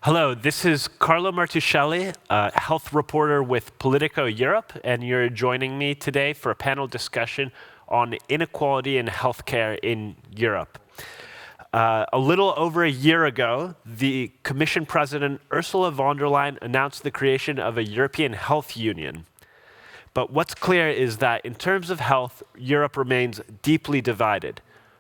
Hello, this is Carlo Martuscelli, a health reporter with Politico Europe, and you're joining me today for a panel discussion on inequality in healthcare in Europe. A little over a year ago, the Commission President Ursula von der Leyen announced the creation of a European Health Union. But what's clear is that in terms of health, Europe remains deeply divided.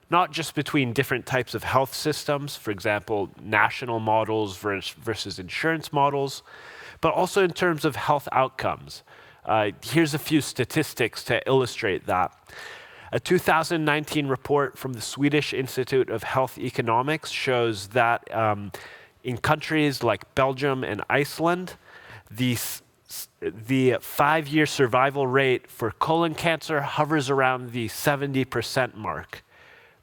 Not just between different types of health systems, for example, national models versus insurance models, but also in terms of health outcomes. Here's a few statistics to illustrate that. A 2019 report from the Swedish Institute of Health Economics shows that in countries like Belgium and Iceland, the 5-year survival rate for colon cancer hovers around the 70% mark.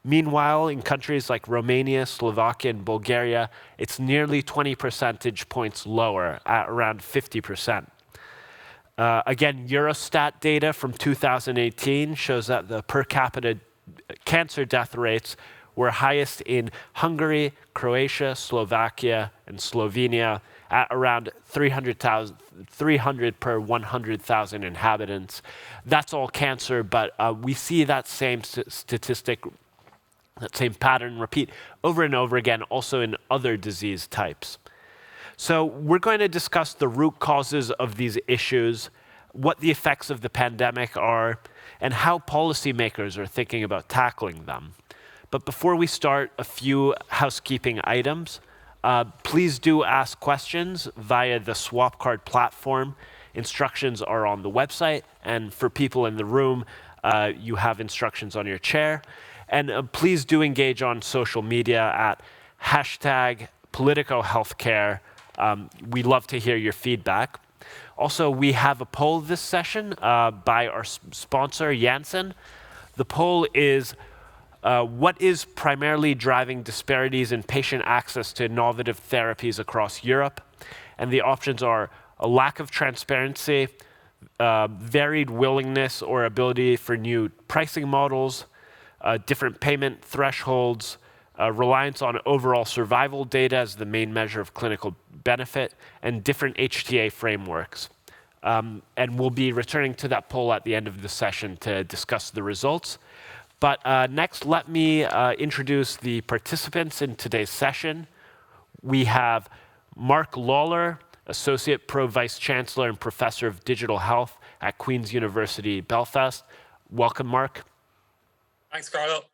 Meanwhile, in countries like Romania, Slovakia, and Bulgaria, it's nearly 20 percentage points lower, at around 50%. Again, Eurostat data from 2018 shows that the per capita cancer death rates were highest in Hungary, Croatia, Slovakia, and Slovenia at around 300 per 100,000 inhabitants. That's all cancer, but we see that same statistic, that same pattern repeat over and over again, also in other disease types. So we're going to discuss the root causes of these issues, what the effects of the pandemic are, and how policymakers are thinking about tackling them. But before we start, a few housekeeping items. Please do ask questions via the SwapCard platform. Instructions are on the website, and for people in the room, you have instructions on your chair. And please do engage on social media at #PoliticoHealthcare. We love to hear your feedback. Also, we have a poll this session by our sponsor, Janssen. The poll is, what is primarily driving disparities in patient access to innovative therapies across Europe? And the options are a lack of transparency, varied willingness or ability for new pricing models, different payment thresholds, reliance on overall survival data as the main measure of clinical benefit, and different HTA frameworks. And we'll be returning to that poll at the end of the session to discuss the results. But next, let me introduce the participants in today's session. We have Mark Lawler, Associate Pro-Vice-Chancellor and Professor of Digital Health at Queen's University Belfast. Welcome, Mark. Thanks, Carlo.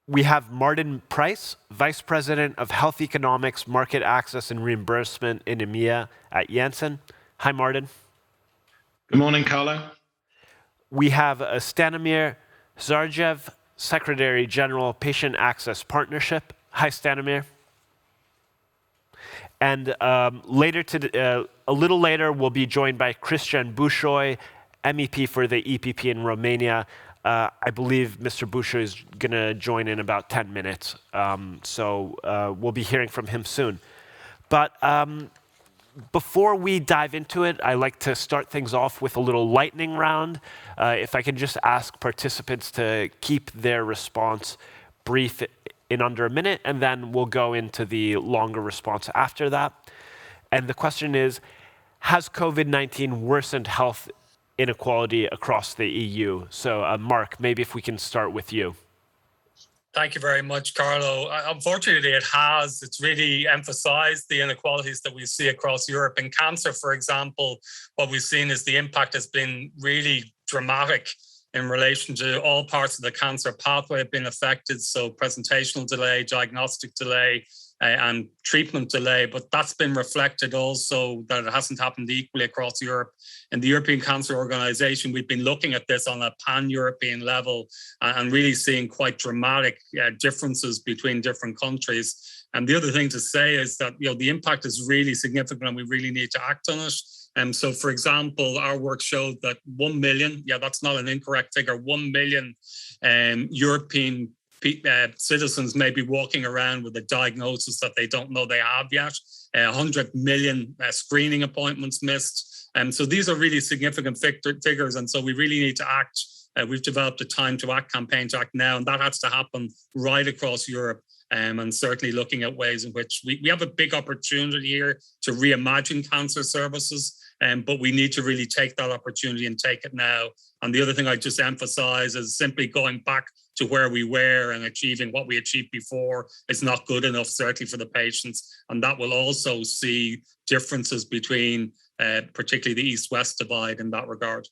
We have Martin Price, Vice President of Health Economics, Market Access and Reimbursement in EMEA at Janssen. Hi, Martin. Good morning, Carlo. We have Stanimir Zarjev, Secretary General, Patient Access Partnership. Hi, Stanimir. And a little later, we'll be joined by Cristian Bușoi, MEP for the EPP in Romania. I believe Mr. Bușoi is going to join in about 10 minutes, so we'll be hearing from him soon. But before we dive into it, I like to start things off with a little lightning round. If I can just ask participants to keep their response brief in under a minute, and then we'll go into the longer response after that. And the question is, has COVID-19 worsened health inequality across the EU? So Mark, maybe if we can start with you. Thank you very much, Carlo. Unfortunately, it has. It's really emphasized the inequalities that we see across Europe. In cancer, for example, what we've seen is the impact has been really dramatic in relation to all parts of the cancer pathway have been affected. So presentational delay, diagnostic delay, and treatment delay, but that's been reflected also that it hasn't happened equally across Europe. In the European Cancer Organization, we've been looking at this on a pan-European level and really seeing quite dramatic differences between different countries. And the other thing to say is that the impact is really significant and we really need to act on it. So, for example, our work showed that 1 million, that's not an incorrect figure, 1 million European citizens may be walking around with a diagnosis that they don't know they have yet. 100 million screening appointments missed. So these are really significant figures. And so we really need to act We've developed a Time to Act campaign to act now, and that has to happen right across Europe. And certainly looking at ways in which we have a big opportunity here to reimagine cancer services, but we need to really take that opportunity and take it now. And the other thing I just emphasize is simply going back to where we were and achieving what we achieved before is not good enough, certainly for the patients. And that will also see differences between particularly the East-West divide in that regard.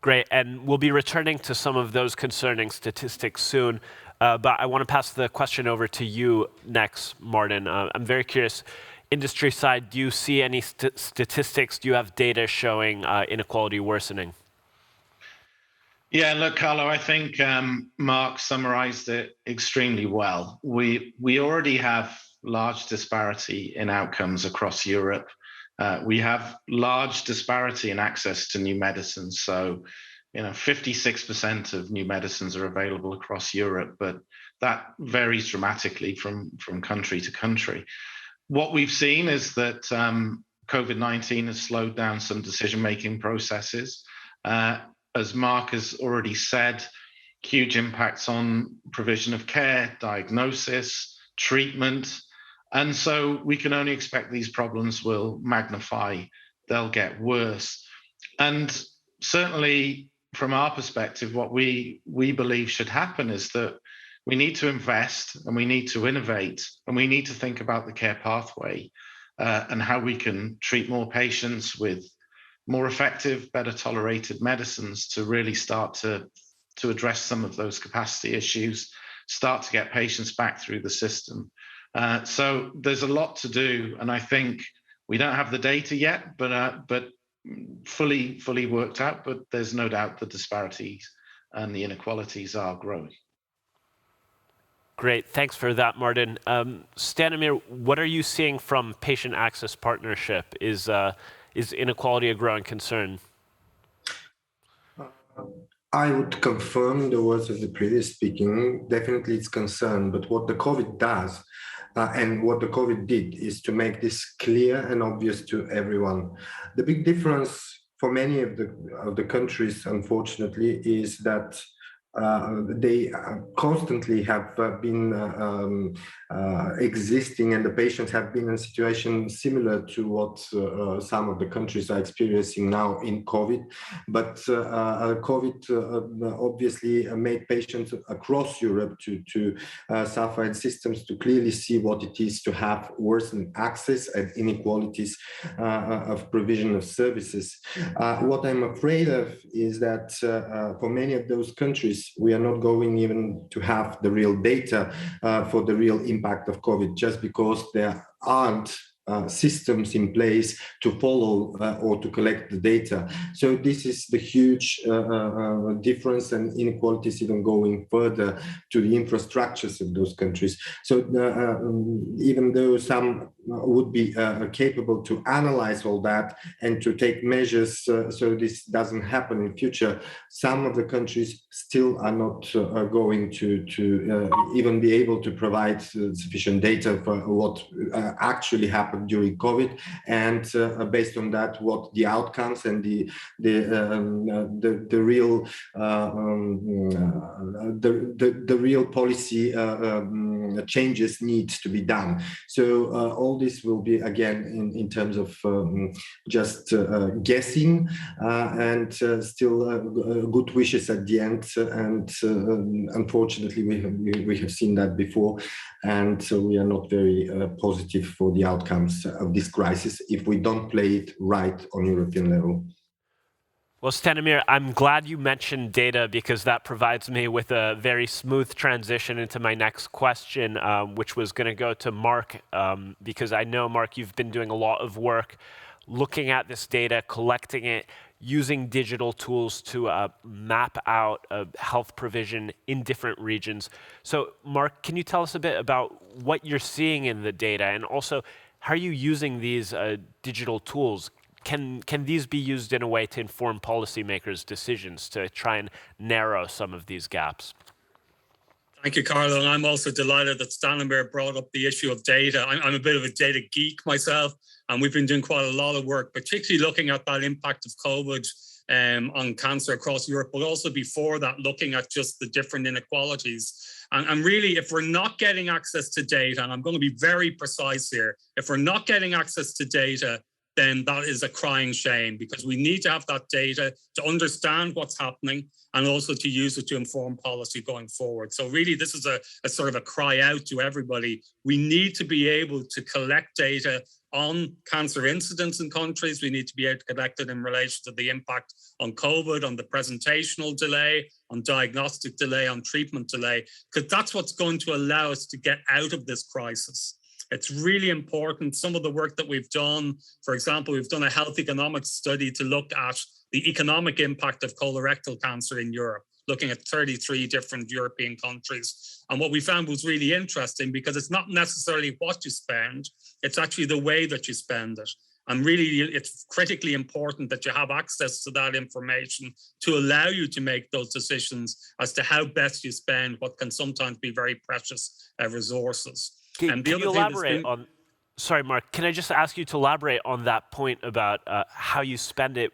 Great, and we'll be returning to some of those concerning statistics soon, but I want to pass the question over to you next, Martin. I'm very curious, industry side, do you see any statistics? Do you have data showing inequality worsening? Yeah, look, Carlo, I think Mark summarized it extremely well. We already have large disparity in outcomes across Europe. We have large disparity in access to new medicines. So, 56% of new medicines are available across Europe, but that varies dramatically from country to country. What we've seen is that COVID-19 has slowed down some decision-making processes. As Mark has already said, huge impacts on provision of care, diagnosis, treatment. And so we can only expect these problems will magnify, they'll get worse. And certainly from our perspective, what we believe should happen is that we need to invest and we need to innovate and we need to think about the care pathway and how we can treat more patients with more effective, better tolerated medicines to really start to address some of those capacity issues, start to get patients back through the system. So there's a lot to do, and I think we don't have the data yet, but fully worked out. But there's no doubt the disparities and the inequalities are growing. Great, thanks for that, Martin. Stanimir, what are you seeing from patient access partnership? Is inequality a growing concern? I would confirm the words of the previous speaking. Definitely it's concern, but what the COVID does and what the COVID did is to make this clear and obvious to everyone. The big difference for many of the countries, unfortunately, is that they constantly have been existing, and the patients have been in a situation similar to what some of the countries are experiencing now in COVID. But COVID obviously made patients across Europe to suffer, and systems to clearly see what it is to have worsened access and inequalities of provision of services. What I'm afraid of is that for many of those countries, we are not going even to have the real data for the real impact of COVID, just because there aren't systems in place to follow or to collect the data. So this is the huge difference, and inequalities even going further to the infrastructures of those countries. So even though some would be capable to analyze all that and to take measures so this doesn't happen in future, some of the countries still are not going to even be able to provide sufficient data for what actually happened during COVID, and based on that, what the outcomes and the real policy changes need to be done. So all this will be again in terms of just guessing and still good wishes at the end. And unfortunately, we have seen that before, and so we are not very positive for the outcomes of this crisis if we don't play it right on European level. Well, Stanimir, I'm glad you mentioned data, because that provides me with a very smooth transition into my next question, which was going to go to Mark, because I know, Mark, you've been doing a lot of work looking at this data, collecting it, using digital tools to map out health provision in different regions. So, Mark, can you tell us a bit about what you're seeing in the data, and also how are you using these digital tools? Can these be used in a way to inform policymakers' decisions to try and narrow some of these gaps? Thank you, Carlo. And I'm also delighted that Stanimir brought up the issue of data. I'm a bit of a data geek myself, and we've been doing quite a lot of work, particularly looking at that impact of COVID on cancer across Europe, but also before that, looking at just the different inequalities. And really, if we're not getting access to data, and I'm going to be very precise here, if we're not getting access to data, then that is a crying shame, because we need to have that data to understand what's happening and also to use it to inform policy going forward. So really, this is a sort of a cry out to everybody. We need to be able to collect data on cancer incidence in countries. We need to be able to collect it in relation to the impact on COVID, on the presentational delay, on diagnostic delay, on treatment delay, because that's what's going to allow us to get out of this crisis. It's really important. Some of the work that we've done, for example, we've done a health economics study to look at the economic impact of colorectal cancer in Europe, looking at 33 different European countries. And what we found was really interesting, because it's not necessarily what you spend, it's actually the way that you spend it. And really, it's critically important that you have access to that information to allow you to make those decisions as to how best you spend what can sometimes be very precious resources. Can you elaborate on, sorry, Mark, can I just ask you to elaborate on that point about how you spend it?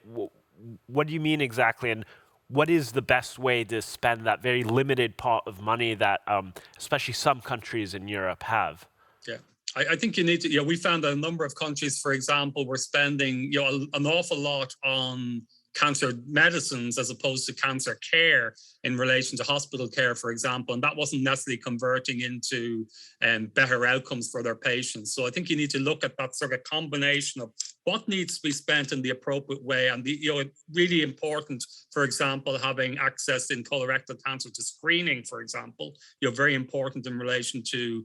What do you mean exactly? And what is the best way to spend that very limited pot of money that especially some countries in Europe have? Yeah, I think you need to, we found that a number of countries, for example, were spending an awful lot on cancer medicines as opposed to cancer care in relation to hospital care, for example, and that wasn't necessarily converting into better outcomes for their patients. So I think you need to look at that sort of combination of what needs to be spent in the appropriate way, and really important, for example, having access in colorectal cancer to screening, for example, very important in relation to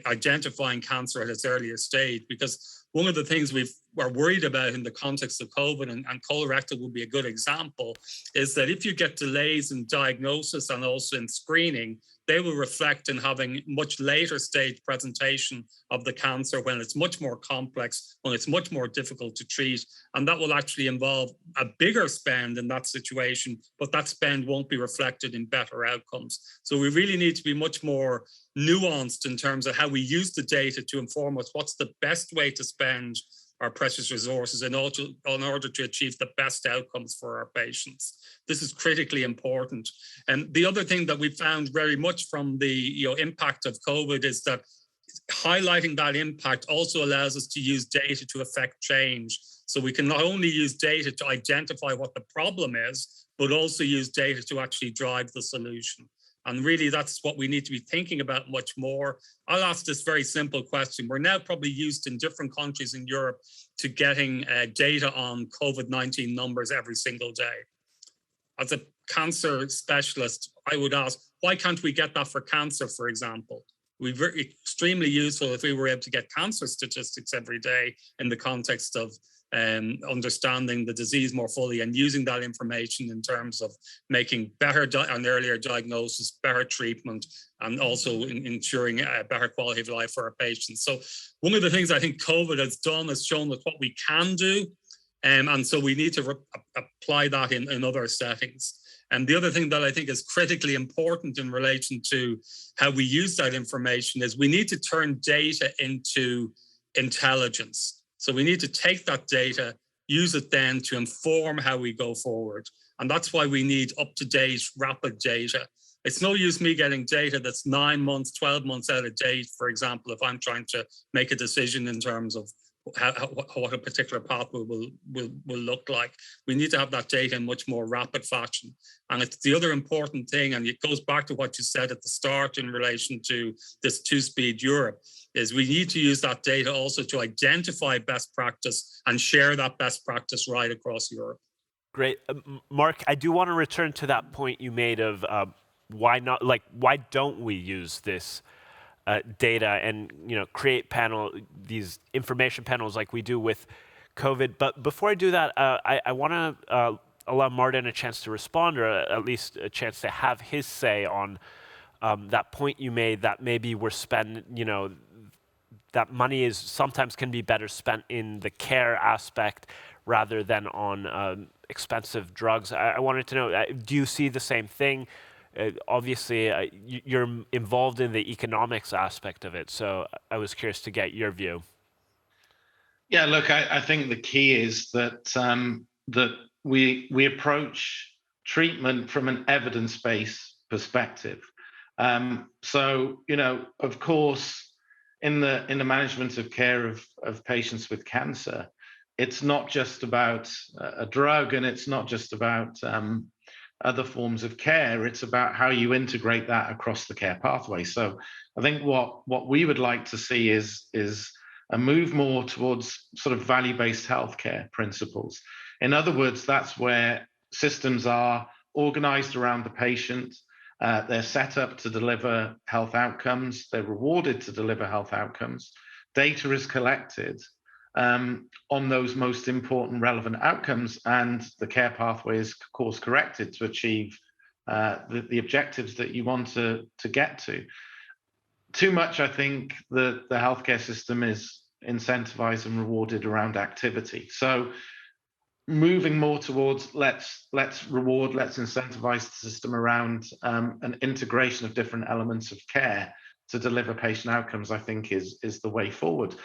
identifying cancer at its earliest stage, because one of the things we're worried about in the context of COVID, and colorectal would be a good example, is that if you get delays in diagnosis and also in screening, they will reflect in having much later stage presentation of the cancer when it's much more complex, when it's much more difficult to treat. And that will actually involve a bigger spend in that situation, but that spend won't be reflected in better outcomes. So we really need to be much more nuanced in terms of how we use the data to inform us what's the best way to spend our precious resources in order to achieve the best outcomes for our patients. This is critically important. And the other thing that we found very much from the impact of COVID is that highlighting that impact also allows us to use data to affect change. So we can not only use data to identify what the problem is, but also use data to actually drive the solution. And really, that's what we need to be thinking about much more. I'll ask this very simple question. We're now probably used in different countries in Europe to getting data on COVID-19 numbers every single day. As a cancer specialist, I would ask, why can't we get that for cancer, for example? It would be extremely useful if we were able to get cancer statistics every day in the context of understanding the disease more fully and using that information in terms of making better and earlier diagnosis, better treatment, and also ensuring a better quality of life for our patients. So one of the things I think COVID has done is shown us what we can do. And so we need to apply that in other settings. And the other thing that I think is critically important in relation to how we use that information is we need to turn data into intelligence. So we need to take that data, use it then to inform how we go forward. And that's why we need up-to-date, rapid data. It's no use me getting data that's 9 months, 12 months out of date, for example, if I'm trying to make a decision in terms of what a particular pathway will look like. We need to have that data in much more rapid fashion. And it's the other important thing, and it goes back to what you said at the start in relation to this two-speed Europe, is we need to use that data also to identify best practice and share that best practice right across Europe. Great. Mark, I do want to return to that point you made of why don't we use this data and create these information panels like we do with COVID. But before I do that, I want to allow Martin a chance to respond, or at least a chance to have his say on that point you made that maybe we're spending, that money sometimes can be better spent in the care aspect rather than on expensive drugs. I wanted to know, do you see the same thing? Obviously, you're involved in the economics aspect of it, so I was curious to get your view. Yeah, look, I think the key is that that we approach treatment from an evidence-based perspective. So, of course, in the management of care of patients with cancer, it's not just about a drug, and it's not just about other forms of care. It's about how you integrate that across the care pathway. So I think what we would like to see is a move more towards sort of value-based healthcare principles. In other words, that's where systems are organized around the patient. They're set up to deliver health outcomes. They're rewarded to deliver health outcomes. Data is collected on those most important relevant outcomes, and the care pathway is course corrected to achieve the objectives that you want to get to. Too much, I think, the healthcare system is incentivized and rewarded around activity. So moving more towards let's reward, let's incentivize the system around an integration of different elements of care to deliver patient outcomes, I think is the way forward.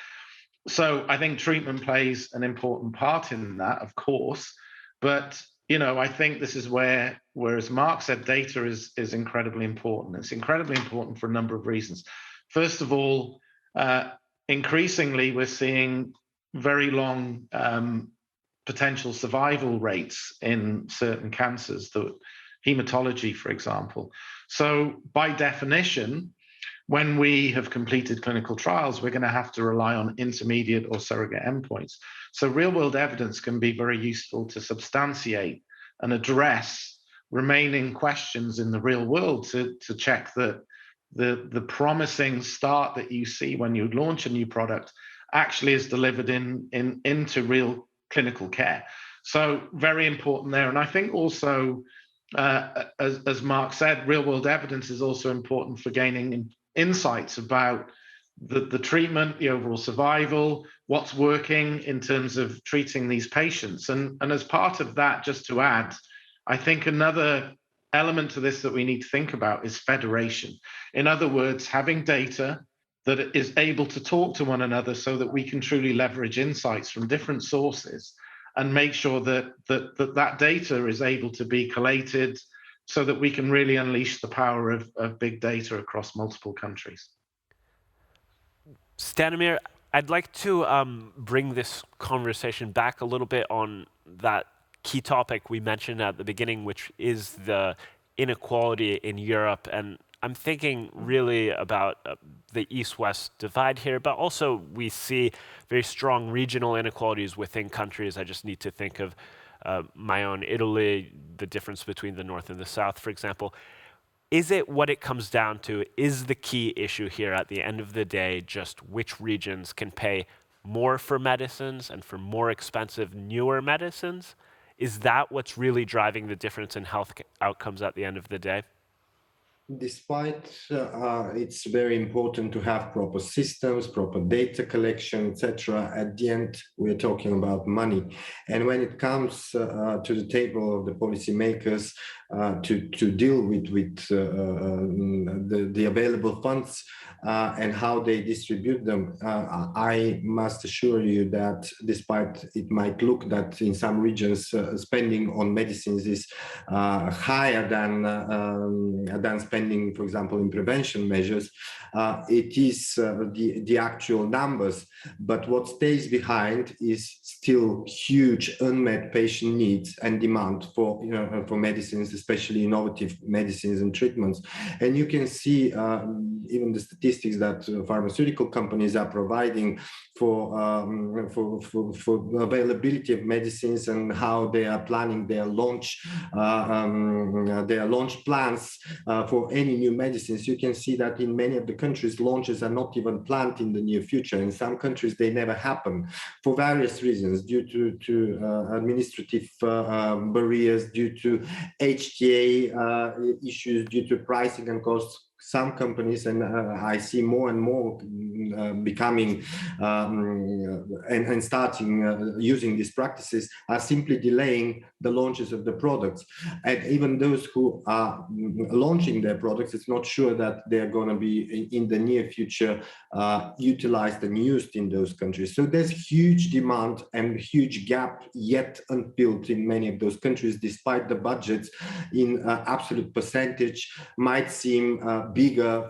So I think treatment plays an important part in that, of course, but I think this is where as Mark said, data is incredibly important. It's incredibly important for a number of reasons. First of all, increasingly we're seeing very long potential survival rates in certain cancers, the hematology, for example. So by definition, when we have completed clinical trials, we're going to have to rely on intermediate or surrogate endpoints. So real-world evidence can be very useful to substantiate and address remaining questions in the real world to check that the promising start that you see when you launch a new product actually is delivered into real clinical care. So very important there. And I think also, as Mark said, real-world evidence is also important for gaining insights about the treatment, the overall survival, what's working in terms of treating these patients. And as part of that, just to add, I think another element to this that we need to think about is federation. In other words, having data that is able to talk to one another so that we can truly leverage insights from different sources and make sure that data is able to be collated so that we can really unleash the power of big data across multiple countries. Stanimir, I'd like to bring this conversation back a little bit on that key topic we mentioned at the beginning, which is the inequality in Europe. And I'm thinking really about the East-West divide here, but also we see very strong regional inequalities within countries. I just need to think of my own Italy, the difference between the North and the South, for example. Is it what it comes down to? Is the key issue here at the end of the day just which regions can pay more for medicines and for more expensive, newer medicines? Is that what's really driving the difference in health outcomes at the end of the day? Despite it's very important to have proper systems, proper data collection, etc., at the end we're talking about money. And when it comes to the table of the policymakers to deal with the available funds and how they distribute them, I must assure you that despite it might look that in some regions spending on medicines is higher than spending, for example, in prevention measures, it is the actual numbers. But what stays behind is still huge unmet patient needs and demand for medicines, especially innovative medicines and treatments. And you can see even the statistics that pharmaceutical companies are providing for availability of medicines and how they are planning their launch plans for any new medicines. You can see that in many of the countries, launches are not even planned in the near future. In some countries, they never happen for various reasons, due to administrative barriers, due to HTA issues, due to pricing and cost some companies, and I see more and more becoming and starting using these practices, are simply delaying the launches of the products. And even those who are launching their products, it's not sure that they're going to be in the near future utilized and used in those countries. So there's huge demand and huge gap yet unfilled in many of those countries, despite the budgets in absolute percentage might seem bigger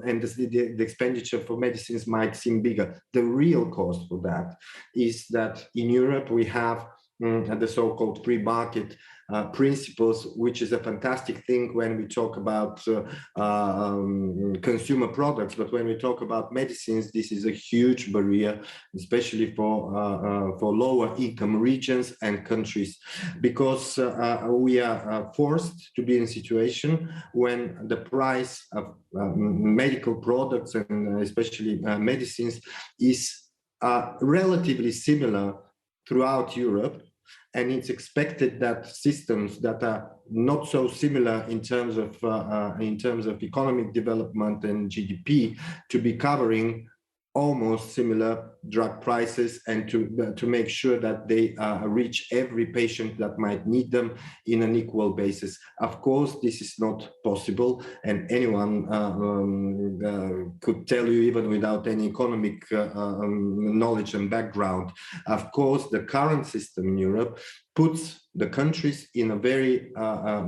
and the expenditure for medicines might seem bigger. The real cost for that is that in Europe we have the so-called free market principles, which is a fantastic thing when we talk about consumer products. But when we talk about medicines, this is a huge barrier, especially for lower income regions and countries, because we are forced to be in a situation when the price of medical products and especially medicines is relatively similar throughout Europe, and it's expected that systems that are not so similar in terms of economic development and GDP to be covering almost similar drug prices, and to make sure that they reach every patient that might need them in an equal basis. Of course, this is not possible, and anyone could tell you, even without any economic knowledge and background. Of course, the current system in Europe puts the countries in a very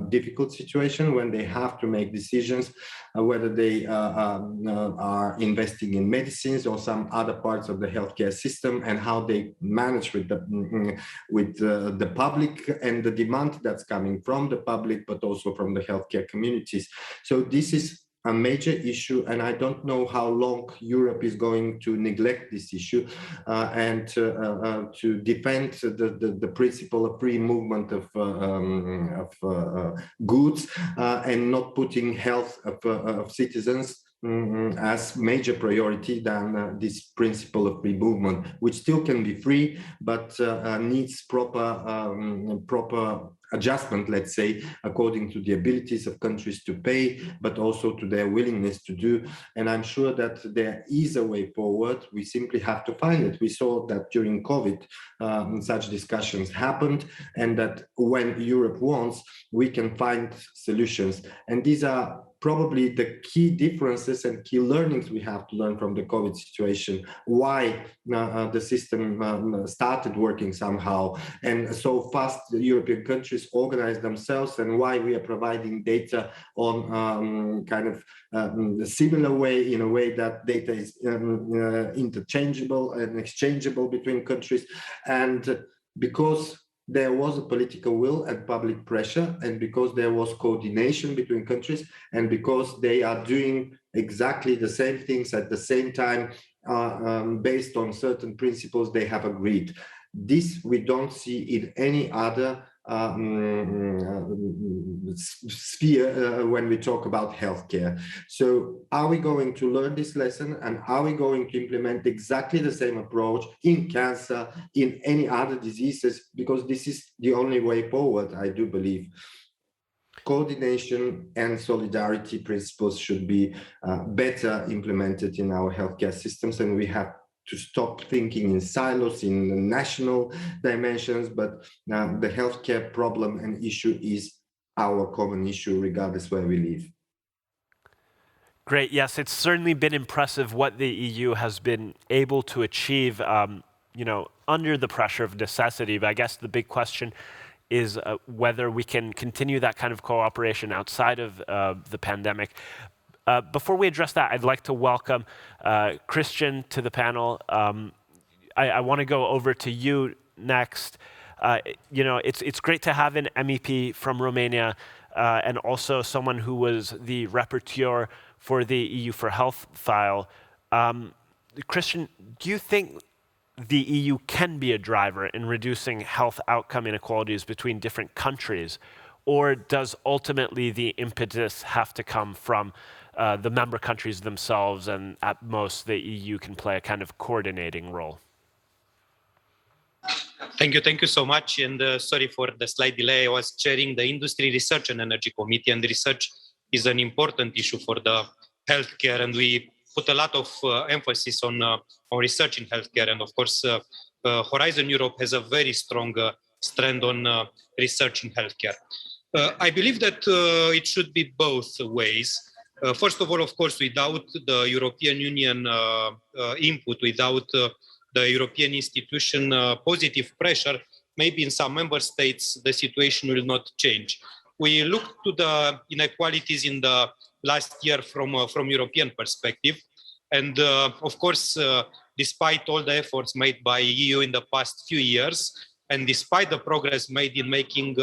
difficult situation when they have to make decisions whether they are investing in medicines or some other parts of the healthcare system, and how they manage with the public and the demand that's coming from the public, but also from the healthcare communities. So this is a major issue, and I don't know how long Europe is going to neglect this issue and to defend the principle of free movement of goods and not putting health of citizens as major priority than this principle of free movement, which still can be free, but needs proper adjustment, let's say, according to the abilities of countries to pay, but also to their willingness to do. And I'm sure that there is a way forward. We simply have to find it. We saw that during COVID, such discussions happened, and that when Europe wants, we can find solutions. And these are probably the key differences and key learnings we have to learn from the COVID situation, why the system started working somehow, and so fast the European countries organize themselves, and why we are providing data on kind of a similar way, in a way that data is interchangeable and exchangeable between countries. And because there was a political will and public pressure, and because there was coordination between countries, and because they are doing exactly the same things at the same time, based on certain principles they have agreed. This we don't see in any other sphere when we talk about healthcare. So are we going to learn this lesson, and are we going to implement exactly the same approach in cancer, in any other diseases? Because this is the only way forward, I do believe. Coordination and solidarity principles should be better implemented in our healthcare systems, and we have to stop thinking in silos, in national dimensions, but the healthcare problem and issue is our common issue, regardless where we live. Great. Yes, it's certainly been impressive what the EU has been able to achieve, under the pressure of necessity. But I guess the big question is whether we can continue that kind of cooperation outside of the pandemic. Before we address that, I'd like to welcome Christian to the panel. I want to go over to you next. It's great to have an MEP from Romania and also someone who was the rapporteur for the EU for Health file. Christian, do you think the EU can be a driver in reducing health outcome inequalities between different countries, or does ultimately the impetus have to come from the member countries themselves, and at most the EU can play a kind of coordinating role? Thank you so much, and sorry for the slight delay. I was chairing the Industry, Research and Energy Committee, and the Research is an important issue for the healthcare, and we put a lot of emphasis on research in healthcare. And of course, Horizon Europe has a very strong strand on research in healthcare. I believe that it should be both ways. First of all, of course, without the European Union input, without the European institution positive pressure, maybe in some member states, the situation will not change. We looked to the inequalities in the last year from European perspective. And of course, despite all the efforts made by EU in the past few years, and despite the progress made in making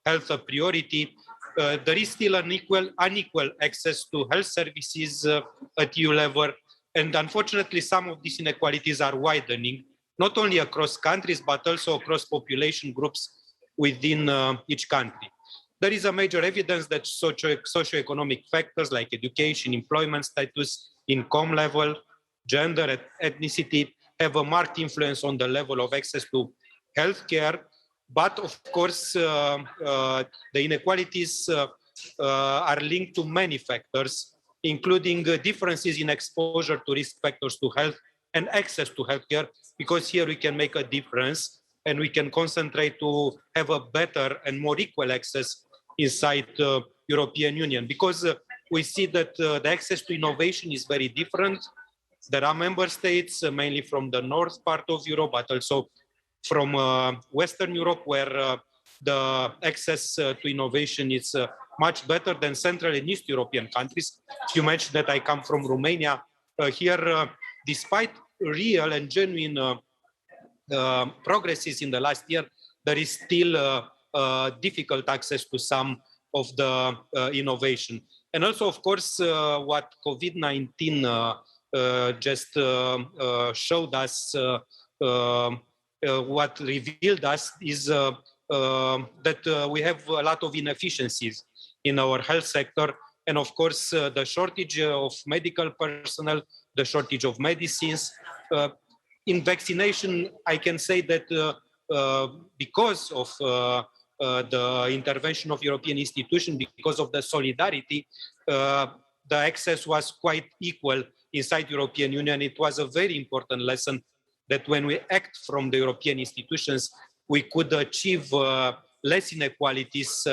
health a priority, there is still unequal access to health services at EU level. And unfortunately, some of these inequalities are widening, not only across countries, but also across population groups within each country. There is a major evidence that socioeconomic factors like education, employment status, income level, gender, ethnicity have a marked influence on the level of access to healthcare. But of course, the inequalities are linked to many factors, including differences in exposure to risk factors to health and access to healthcare, because here we can make a difference and we can concentrate to have a better and more equal access inside the European Union, because we see that the access to innovation is very different. There are member states, mainly from the north part of Europe, but also from Western Europe, where the access to innovation is much better than Central and East European countries. You mentioned that I come from Romania. Here, despite real and genuine progresses in the last year, there is still difficult access to some of the innovation. And also, of course, what COVID-19 just showed us, what revealed us is that we have a lot of inefficiencies in our health sector. And of course, the shortage of medical personnel, the shortage of medicines. In vaccination, I can say that because of the intervention of European institutions, because of the solidarity, the access was quite equal inside European Union. It was a very important lesson that when we act from the European institutions, we could achieve less inequalities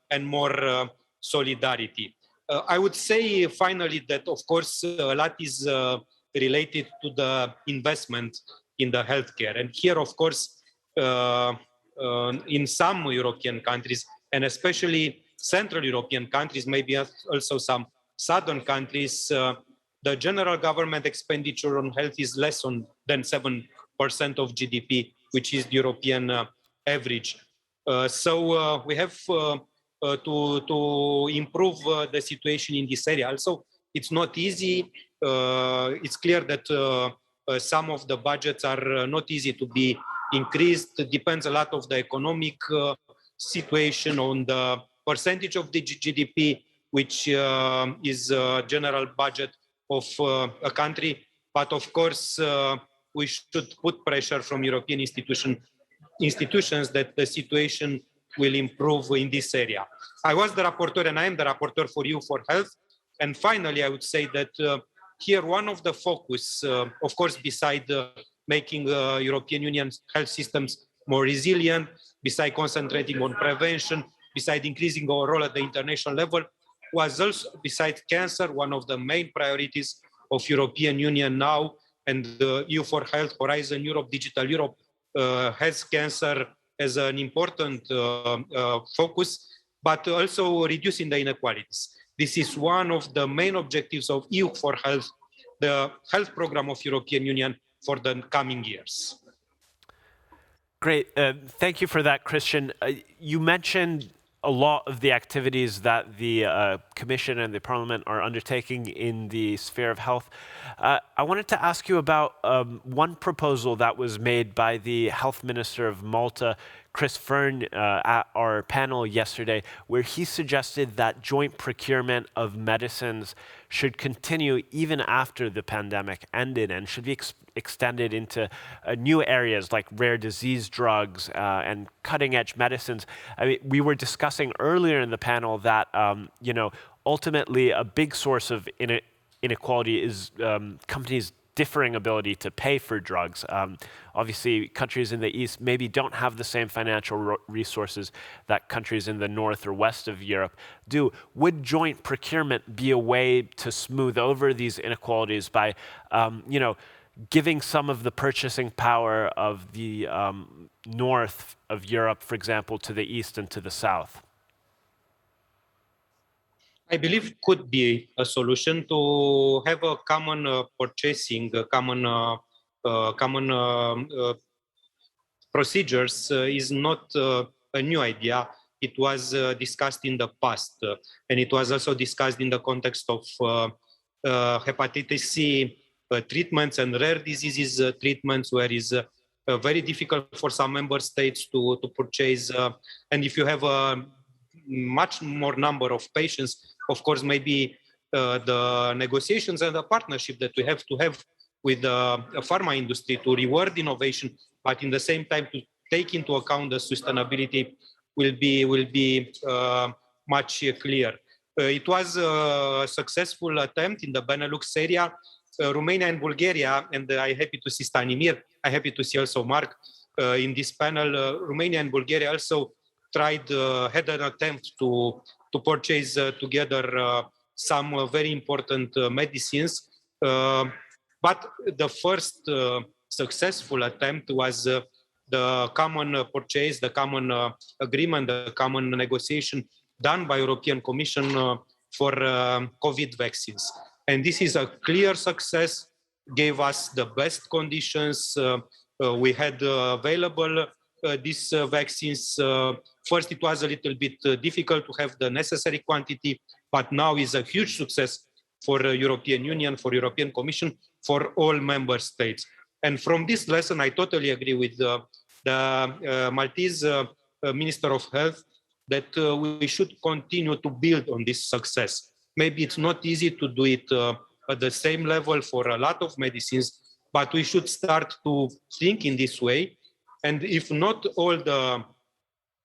and more solidarity. I would say finally that, of course, a lot is related to the investment in the healthcare. And here, of course, in some European countries, and especially Central European countries, maybe also some Southern countries, the general government expenditure on health is less than 7% of GDP, which is the European average. So we have to improve the situation in this area. Also, it's not easy. It's clear that some of the budgets are not easy to be increased. It depends a lot of the economic situation on the percentage of the GDP, which is general budget of a country. But of course, we should put pressure from European institutions that the situation will improve in this area. I was the rapporteur and I am the rapporteur for you for health. And finally, I would say that here one of the focus, of course, beside making European Union health systems more resilient, beside concentrating on prevention, beside increasing our role at the international level, was also, besides cancer, one of the main priorities of European Union now, and the EU for Health, Horizon Europe, Digital Europe has cancer as an important focus, but also reducing the inequalities. This is one of the main objectives of EU for Health, the health program of European Union for the coming years. Great. Thank you for that, Christian. You mentioned a lot of the activities that the Commission and the Parliament are undertaking in the sphere of health. I wanted to ask you about one proposal that was made by the Health Minister of Malta, Chris Fern, at our panel yesterday, where he suggested that joint procurement of medicines should continue even after the pandemic ended and should be extended into new areas like rare disease drugs and cutting-edge medicines. I mean, we were discussing earlier in the panel that ultimately a big source of inequality is companies' differing ability to pay for drugs. Obviously, countries in the East maybe don't have the same financial resources that countries in the North or West of Europe do. Would joint procurement be a way to smooth over these inequalities by, giving some of the purchasing power of the North of Europe, for example, to the East and to the South? I believe could be a solution to have a common purchasing, common procedures is not a new idea. It was discussed in the past, and it was also discussed in the context of hepatitis C treatments and rare diseases treatments, where it's very difficult for some member states to purchase. And if you have a much more number of patients, of course, maybe the negotiations and the partnership that we have to have with the pharma industry to reward innovation, but in the same time to take into account the sustainability will be much clear. It was a successful attempt in the Benelux area. Romania and Bulgaria, and I'm happy to see Stanimir, I'm happy to see also Mark in this panel. Romania and Bulgaria also had an attempt to purchase together some very important medicines. But the first successful attempt was the common purchase, the common agreement, the common negotiation done by European Commission for COVID vaccines. And this is a clear success, gave us the best conditions. We had available these vaccines. First, it was a little bit difficult to have the necessary quantity, but now is a huge success for the European Union, for European Commission, for all member states. And from this lesson, I totally agree with the Maltese Minister of Health that we should continue to build on this success. Maybe it's not easy to do it at the same level for a lot of medicines, but we should start to think in this way. And if not all the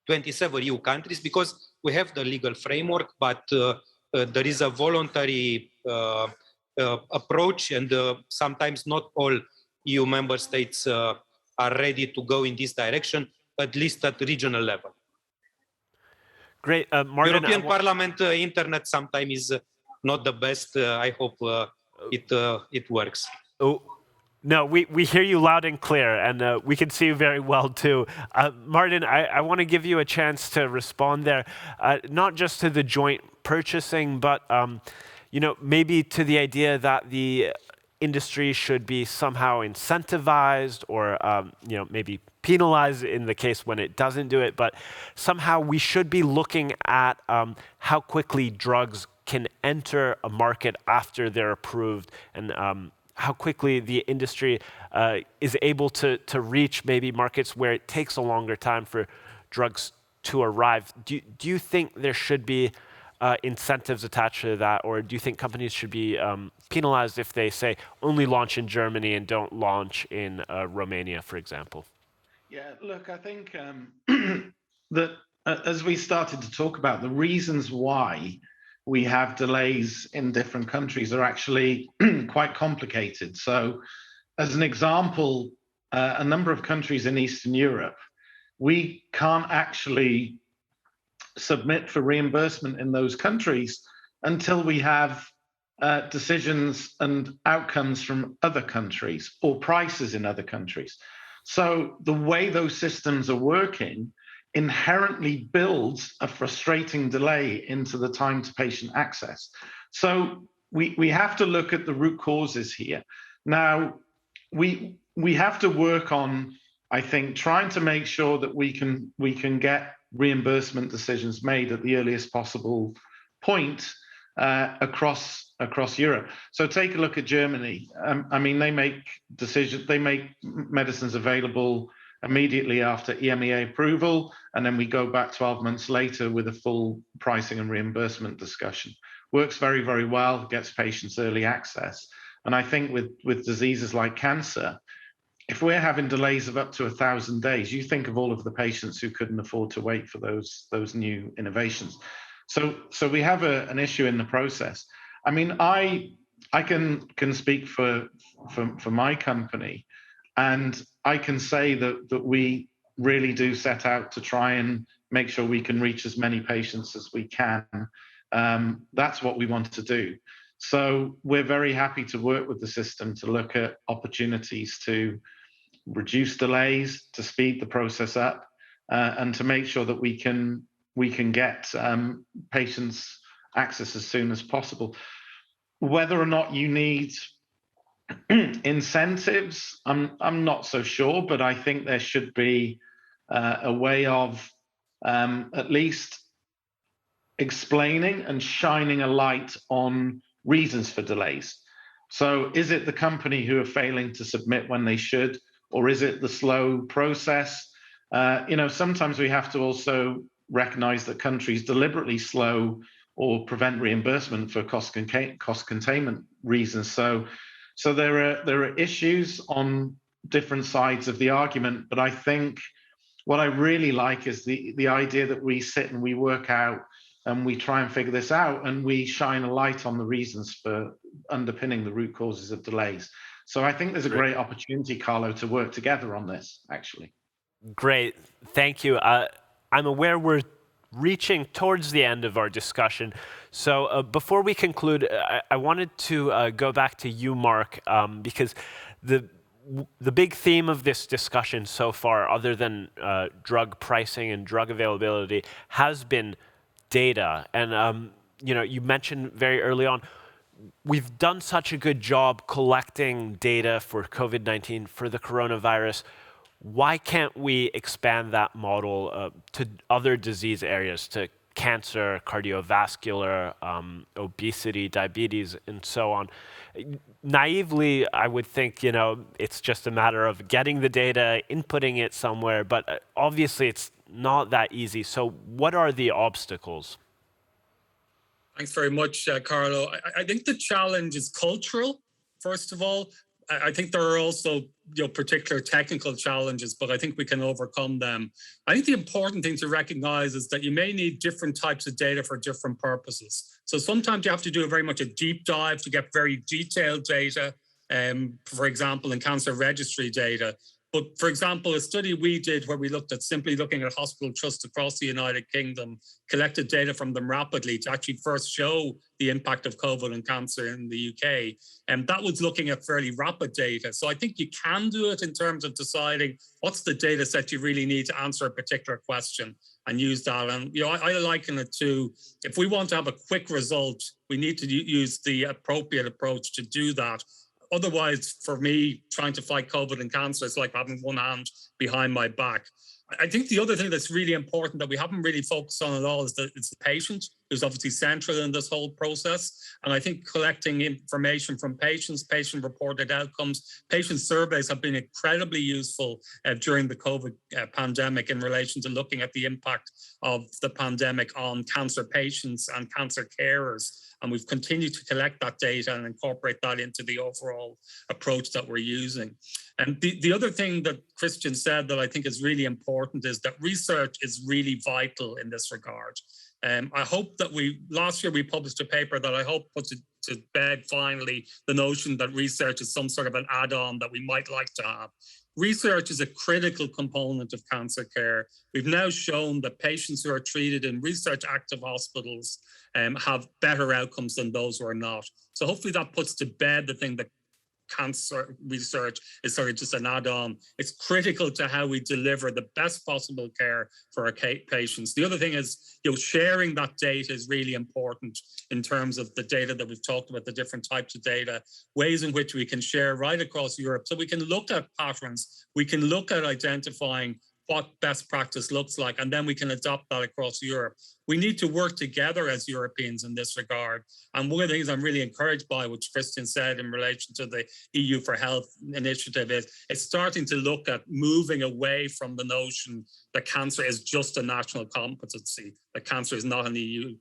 27 EU countries, because we have the legal framework, but there is a voluntary approach, and sometimes not all EU member states are ready to go in this direction, at least at regional level. Great, Martin. European Parliament internet sometimes is not the best. I hope it works. Oh, no, we hear you loud and clear, and we can see you very well too. Martin, I want to give you a chance to respond there, not just to the joint purchasing, but maybe to the idea that the industry should be somehow incentivized or maybe penalized in the case when it doesn't do it, but somehow we should be looking at how quickly drugs can enter a market after they're approved, and how quickly the industry is able to reach maybe markets where it takes a longer time for drugs to arrive. Do you think there should be incentives attached to that, or do you think companies should be penalized if they say only launch in Germany and don't launch in Romania, for example? Yeah, look, I think that as we started to talk about, the reasons why we have delays in different countries are actually quite complicated. So as an example, a number of countries in Eastern Europe, we can't actually submit for reimbursement in those countries until we have decisions and outcomes from other countries or prices in other countries. So the way those systems are working inherently builds a frustrating delay into the time to patient access. So we have to look at the root causes here. Now, we have to work on, I think, trying to make sure that we can get reimbursement decisions made at the earliest possible point across Europe. So take a look at Germany. I mean, they make medicines available immediately after EMEA approval, and then we go back 12 months later with a full pricing and reimbursement discussion. Works very, very well, gets patients early access. And I think with diseases like cancer, if we're having delays of up to 1,000 days, you think of all of the patients who couldn't afford to wait for those new innovations. So we have an issue in the process. I mean, I can speak for my company, and I can say that we really do set out to try and make sure we can reach as many patients as we can. That's what we want to do. So we're very happy to work with the system to look at opportunities to reduce delays, to speed the process up, and to make sure that we can get patients access as soon as possible. Whether or not you need incentives, I'm not so sure, but I think there should be a way of at least explaining and shining a light on reasons for delays. So is it the company who are failing to submit when they should, or is it the slow process? Sometimes we have to also recognize that countries deliberately slow or prevent reimbursement for cost containment reasons. So there are issues on different sides of the argument, but I think what I really like is the idea that we sit and we work out and we try and figure this out, and we shine a light on the reasons for underpinning the root causes of delays. So I think there's a great opportunity, Carlo, to work together on this, actually. Great, thank you. I'm aware we're reaching towards the end of our discussion. So before we conclude, I wanted to go back to you, Mark, because the big theme of this discussion so far, other than drug pricing and drug availability, has been data. And you mentioned very early on, we've done such a good job collecting data for COVID-19, for the coronavirus. Why can't we expand that model to other disease areas, to cancer, cardiovascular, obesity, diabetes, and so on? Naively, I would think, it's just a matter of getting the data, inputting it somewhere, but obviously it's not that easy. So what are the obstacles? Thanks very much, Carlo. I think the challenge is cultural, first of all. I think there are also particular technical challenges, but I think we can overcome them. I think the important thing to recognize is that you may need different types of data for different purposes. So sometimes you have to do very much a deep dive to get very detailed data, for example, in cancer registry data. But for example, a study we did where we looked at simply looking at hospital trusts across the United Kingdom, collected data from them rapidly to actually first show the impact of COVID and cancer in the UK. And that was looking at fairly rapid data. So I think you can do it in terms of deciding what's the data set you really need to answer a particular question and use that. And I liken it to, if we want to have a quick result, we need to use the appropriate approach to do that. Otherwise, for me, trying to fight COVID and cancer is like having one hand behind my back. I think the other thing that's really important that we haven't really focused on at all is that it's the patient who's obviously central in this whole process. And I think collecting information from patients, patient-reported outcomes, patient surveys have been incredibly useful during the COVID pandemic in relation to looking at the impact of the pandemic on cancer patients and cancer carers. And we've continued to collect that data and incorporate that into the overall approach that we're using. And the other thing that Christian said that I think is really important is that research is really vital in this regard. I hope that last year we published a paper that I hope puts to bed finally the notion that research is some sort of an add-on that we might like to have. Research is a critical component of cancer care. We've now shown that patients who are treated in research-active hospitals have better outcomes than those who are not. So hopefully that puts to bed the thing that cancer research is sort of just an add-on. It's critical to how we deliver the best possible care for our patients. The other thing is, sharing that data is really important in terms of the data that we've talked about, the different types of data, ways in which we can share right across Europe. So we can look at patterns, we can look at identifying what best practice looks like, and then we can adopt that across Europe. We need to work together as Europeans in this regard. And one of the things I'm really encouraged by, which Christian said in relation to the EU for Health initiative, is it's starting to look at moving away from the notion that cancer is just a national competency, that cancer is not an EU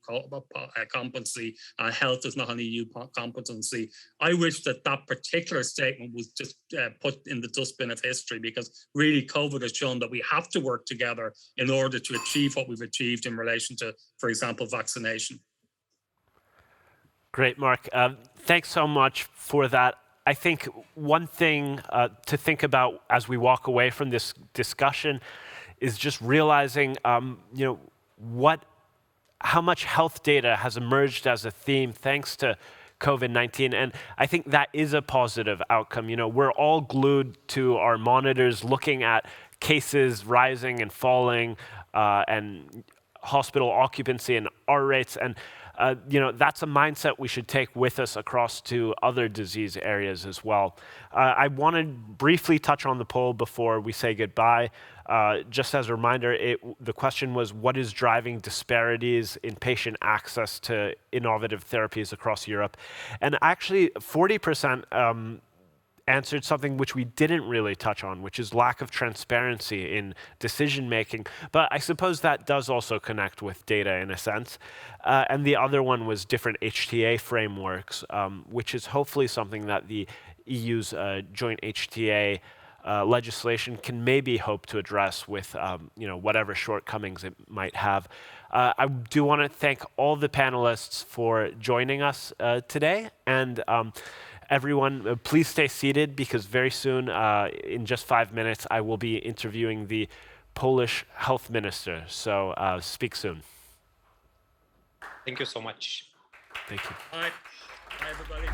competency, and health is not an EU competency. I wish that that particular statement was just put in the dustbin of history, because really COVID has shown that we have to work together in order to achieve what we've achieved in relation to for example, vaccination. Great, Mark. Thanks so much for that. I think one thing to think about as we walk away from this discussion is just realizing, how much health data has emerged as a theme thanks to COVID-19, and I think that is a positive outcome. We're all glued to our monitors, looking at cases rising and falling, and hospital occupancy and R rates, and that's a mindset we should take with us across to other disease areas as well. I want to briefly touch on the poll before we say goodbye. Just as a reminder, the question was, what is driving disparities in patient access to innovative therapies across Europe? And actually, 40% answered something which we didn't really touch on, which is lack of transparency in decision making. But I suppose that does also connect with data in a sense. And the other one was different HTA frameworks, which is hopefully something that the EU's joint HTA legislation can maybe hope to address with whatever shortcomings it might have. I do want to thank all the panelists for joining us today, and everyone, please stay seated, because very soon, in just 5 minutes, I will be interviewing the Polish health minister. So speak soon. Thank you so much. Thank you. Bye. Bye, everybody.